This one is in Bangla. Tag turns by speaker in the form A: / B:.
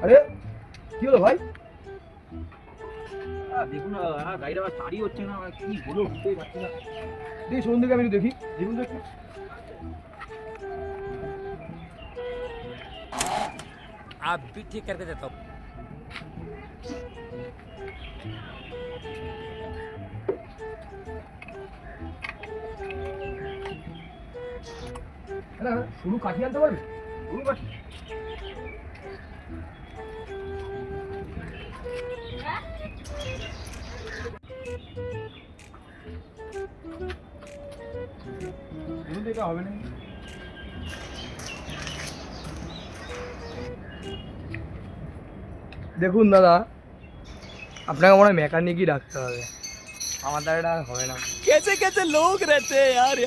A: আরে কি হলো ভাই?
B: দেখুন না গাড়িটা আবার স্টার্টই হচ্ছে না, কি হলো বুঝতেই পারছি না।
A: দেখি শোরুম থেকে আমি একটু দেখি। দেখুন তো একটু।
C: आप भी ठीक करके देता हूँ।
A: না শুরু কাটিয়ে আনতে পারবে?
B: শুরু করছি।
A: শুরু থেকে হবে না। দেখুন দাদা, আপনাকে মনে হয় মেকানিকই ডাকতে হবে, আমার দ্বারা এটা আর হবে না।
C: कैसे कैसे लोग रहते हैं यार